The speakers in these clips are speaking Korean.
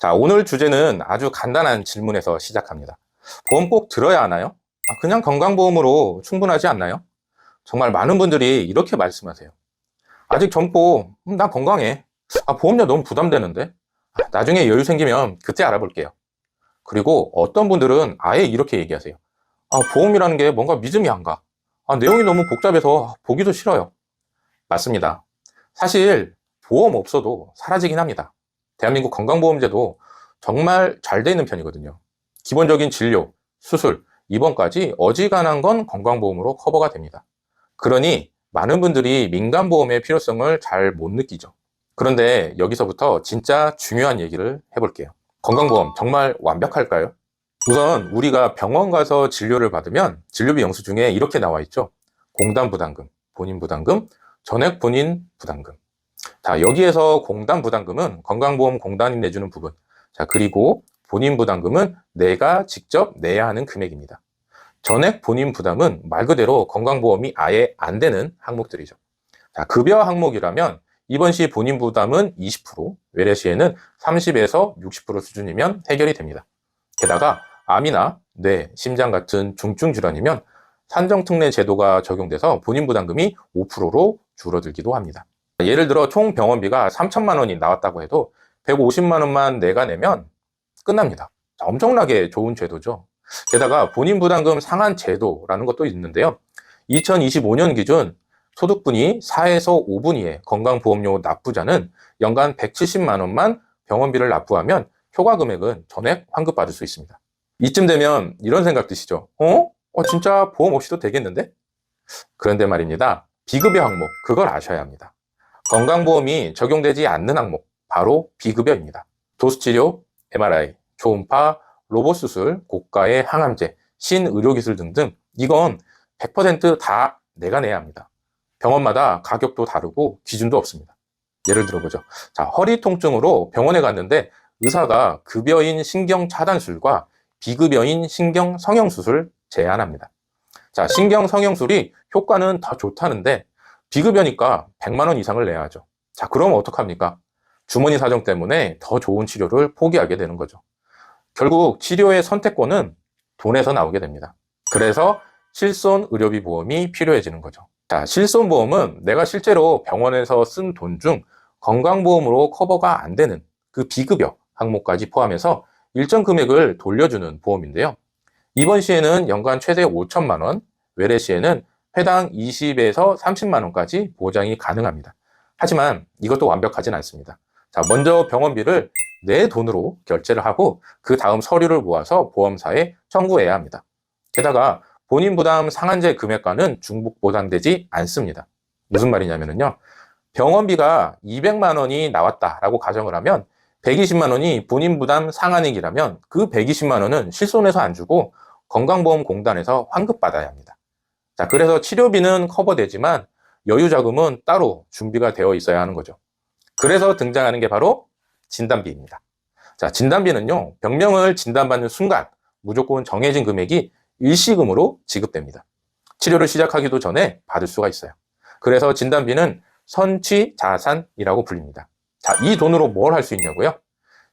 자, 오늘 주제는 아주 간단한 질문에서 시작합니다. 보험 꼭 들어야 하나요? 그냥 건강보험으로 충분하지 않나요? 정말 많은 분들이 이렇게 말씀하세요. 아직 젊고, 나 건강해. 보험료 너무 부담되는데? 나중에 여유 생기면 그때 알아볼게요. 그리고 어떤 분들은 아예 이렇게 얘기하세요. 보험이라는 게 뭔가 믿음이 안 가. 내용이 너무 복잡해서 보기도 싫어요. 맞습니다. 사실 보험 없어도 사라지긴 합니다. 대한민국 건강보험제도 정말 잘 돼 있는 편이거든요. 기본적인 진료, 수술, 입원까지 어지간한 건 건강보험으로 커버가 됩니다. 그러니 많은 분들이 민간보험의 필요성을 잘 못 느끼죠. 그런데 여기서부터 진짜 중요한 얘기를 해볼게요. 건강보험 정말 완벽할까요? 우선 우리가 병원 가서 진료를 받으면 진료비 영수 중에 이렇게 나와 있죠. 공단 부담금, 본인 부담금, 전액 본인 부담금. 자, 여기에서 공단 부담금은 건강보험공단이 내주는 부분. 자, 그리고 본인 부담금은 내가 직접 내야 하는 금액입니다. 전액 본인 부담은 말 그대로 건강보험이 아예 안 되는 항목들이죠. 자, 급여 항목이라면 입원 시 본인 부담은 20%, 외래 시에는 30에서 60% 수준이면 해결이 됩니다. 게다가 암이나 뇌, 심장 같은 중증 질환이면 산정특례 제도가 적용돼서 본인 부담금이 5%로 줄어들기도 합니다. 예를 들어 총 병원비가 3천만 원이 나왔다고 해도 150만 원만 내가 내면 끝납니다. 엄청나게 좋은 제도죠. 게다가 본인 부담금 상한 제도라는 것도 있는데요. 2025년 기준 소득분이 4에서 5분 이에 건강보험료 납부자는 연간 170만 원만 병원비를 납부하면 효과 금액은 전액 환급받을 수 있습니다. 이쯤 되면 이런 생각 드시죠? 진짜 보험 없이도 되겠는데? 그런데 말입니다. 비급여 항목, 그걸 아셔야 합니다. 건강보험이 적용되지 않는 항목, 바로 비급여입니다. 도수치료, MRI, 초음파, 로봇수술, 고가의 항암제, 신의료기술 등등 이건 100%다 내가 내야 합니다. 병원마다 가격도 다르고 기준도 없습니다. 예를 들어보죠. 자, 허리 통증으로 병원에 갔는데 의사가 급여인 신경차단술과 비급여인 신경성형수술 제안합니다. 자, 신경성형술이 효과는 더 좋다는데 비급여니까 100만 원 이상을 내야 하죠. 자, 그럼 어떡합니까? 주머니 사정 때문에 더 좋은 치료를 포기하게 되는 거죠. 결국 치료의 선택권은 돈에서 나오게 됩니다. 그래서 실손 의료비 보험이 필요해지는 거죠. 자, 실손보험은 내가 실제로 병원에서 쓴 돈 중 건강보험으로 커버가 안 되는 그 비급여 항목까지 포함해서 일정 금액을 돌려주는 보험인데요. 이번 시에는 연간 최대 5천만 원, 외래 시에는 회당 20에서 30만 원까지 보장이 가능합니다. 하지만 이것도 완벽하진 않습니다. 자, 먼저 병원비를 내 돈으로 결제를 하고 그 다음 서류를 모아서 보험사에 청구해야 합니다. 게다가 본인 부담 상한제 금액과는 중복 보상되지 않습니다. 무슨 말이냐면요. 병원비가 200만 원이 나왔다라고 가정을 하면 120만 원이 본인 부담 상한액이라면 그 120만 원은 실손해서 안 주고 건강보험공단에서 환급받아야 합니다. 자, 그래서 치료비는 커버되지만 여유자금은 따로 준비가 되어 있어야 하는 거죠. 그래서 등장하는 게 바로 진단비입니다. 자, 진단비는요, 병명을 진단받는 순간 무조건 정해진 금액이 일시금으로 지급됩니다. 치료를 시작하기도 전에 받을 수가 있어요. 그래서 진단비는 선취자산이라고 불립니다. 자, 이 돈으로 뭘 할 수 있냐고요?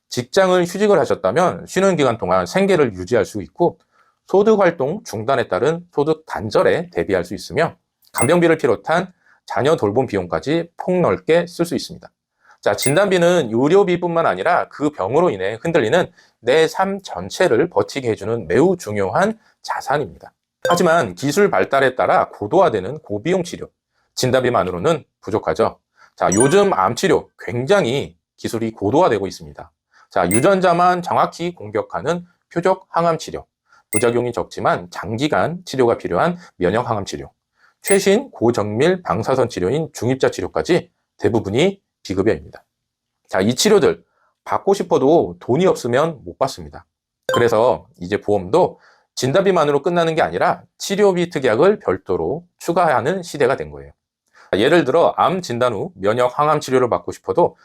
직장을 휴직을 하셨다면 쉬는 기간 동안 생계를 유지할 수 있고 소득활동 중단에 따른 소득 단절에 대비할 수 있으며 간병비를 비롯한 자녀 돌봄 비용까지 폭넓게 쓸 수 있습니다. 자, 진단비는 의료비뿐만 아니라 그 병으로 인해 흔들리는 내 삶 전체를 버티게 해주는 매우 중요한 자산입니다. 하지만 기술 발달에 따라 고도화되는 고비용 치료, 진단비만으로는 부족하죠. 자, 요즘 암치료 굉장히 기술이 고도화되고 있습니다. 자, 유전자만 정확히 공격하는 표적 항암 치료, 부작용이 적지만 장기간 치료가 필요한 면역 항암 치료, 최신 고정밀 방사선 치료인 중입자 치료까지 대부분이 비급여입니다. 자, 이 치료들 받고 싶어도 돈이 없으면 못 받습니다. 그래서 이제 보험도 진단비만으로 끝나는 게 아니라 치료비 특약을 별도로 추가하는 시대가 된 거예요. 예를 들어 암 진단 후 면역 항암 치료를 받고 싶어도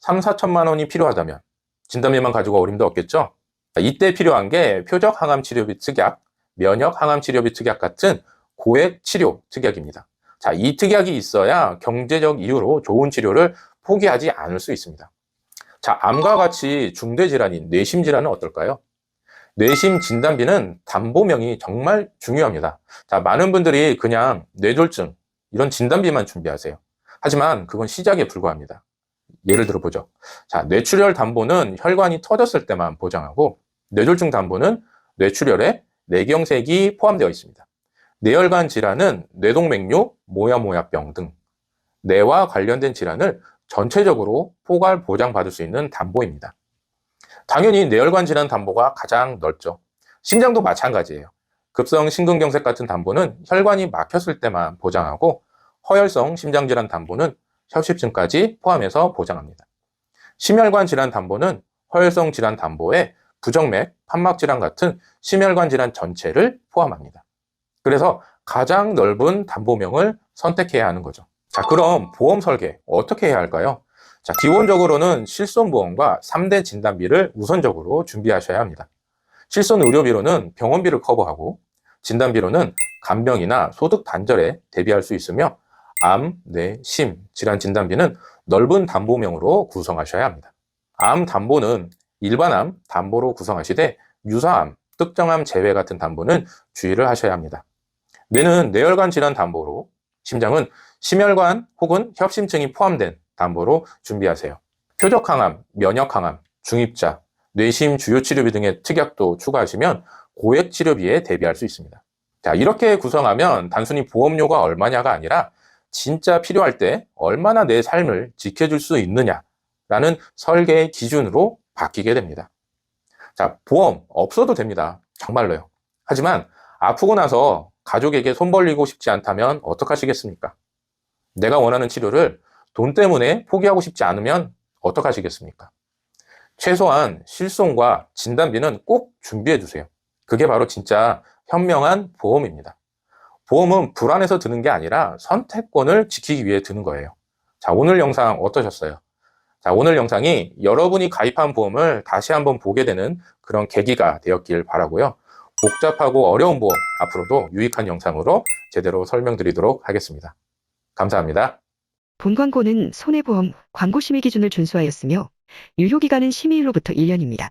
3, 4천만 원이 필요하다면 진단비만 가지고 어림도 없겠죠. 이때 필요한 게 표적 항암 치료비 특약, 면역 항암 치료비 특약 같은 고액 치료 특약입니다. 자, 이 특약이 있어야 경제적 이유로 좋은 치료를 포기하지 않을 수 있습니다. 자, 암과 같이 중대 질환인 뇌심 질환은 어떨까요? 뇌심 진단비는 담보명이 정말 중요합니다. 자, 많은 분들이 그냥 뇌졸중 이런 진단비만 준비하세요. 하지만 그건 시작에 불과합니다. 예를 들어 보죠. 자, 뇌출혈 담보는 혈관이 터졌을 때만 보장하고 뇌졸중 담보는 뇌출혈에 뇌경색이 포함되어 있습니다. 뇌혈관 질환은 뇌동맥류, 모야모야병 등 뇌와 관련된 질환을 전체적으로 포괄 보장받을 수 있는 담보입니다. 당연히 뇌혈관 질환 담보가 가장 넓죠. 심장도 마찬가지예요. 급성 심근경색 같은 담보는 혈관이 막혔을 때만 보장하고 허혈성 심장질환 담보는 협심증까지 포함해서 보장합니다. 심혈관 질환 담보는 허혈성 질환 담보에 부정맥, 판막질환 같은 심혈관 질환 전체를 포함합니다. 그래서 가장 넓은 담보명을 선택해야 하는 거죠. 자, 그럼 보험 설계 어떻게 해야 할까요? 자, 기본적으로는 실손보험과 3대 진단비를 우선적으로 준비하셔야 합니다. 실손 의료비로는 병원비를 커버하고 진단비로는 간병이나 소득 단절에 대비할 수 있으며 암, 뇌, 심 질환 진단비는 넓은 담보명으로 구성하셔야 합니다. 암 담보는 일반암 담보로 구성하시되 유사암, 특정암 제외 같은 담보는 주의를 하셔야 합니다. 뇌는 뇌혈관 질환 담보로, 심장은 심혈관 혹은 협심증이 포함된 담보로 준비하세요. 표적항암, 면역항암, 중입자, 뇌심 주요치료비 등의 특약도 추가하시면 고액 치료비에 대비할 수 있습니다. 자, 이렇게 구성하면 단순히 보험료가 얼마냐가 아니라 진짜 필요할 때 얼마나 내 삶을 지켜줄 수 있느냐라는 설계의 기준으로 바뀌게 됩니다. 자, 보험 없어도 됩니다. 정말로요. 하지만 아프고 나서 가족에게 손 벌리고 싶지 않다면 어떡하시겠습니까? 내가 원하는 치료를 돈 때문에 포기하고 싶지 않으면 어떡하시겠습니까? 최소한 실손과 진단비는 꼭 준비해 두세요. 그게 바로 진짜 현명한 보험입니다. 보험은 불안해서 드는 게 아니라 선택권을 지키기 위해 드는 거예요. 자, 오늘 영상 어떠셨어요? 자, 오늘 영상이 여러분이 가입한 보험을 다시 한번 보게 되는 그런 계기가 되었길 바라고요. 복잡하고 어려운 보험 앞으로도 유익한 영상으로 제대로 설명드리도록 하겠습니다. 감사합니다. 본 광고는 손해보험 광고 심의 기준을 준수하였으며 유효기간은 심의일로부터 1년입니다.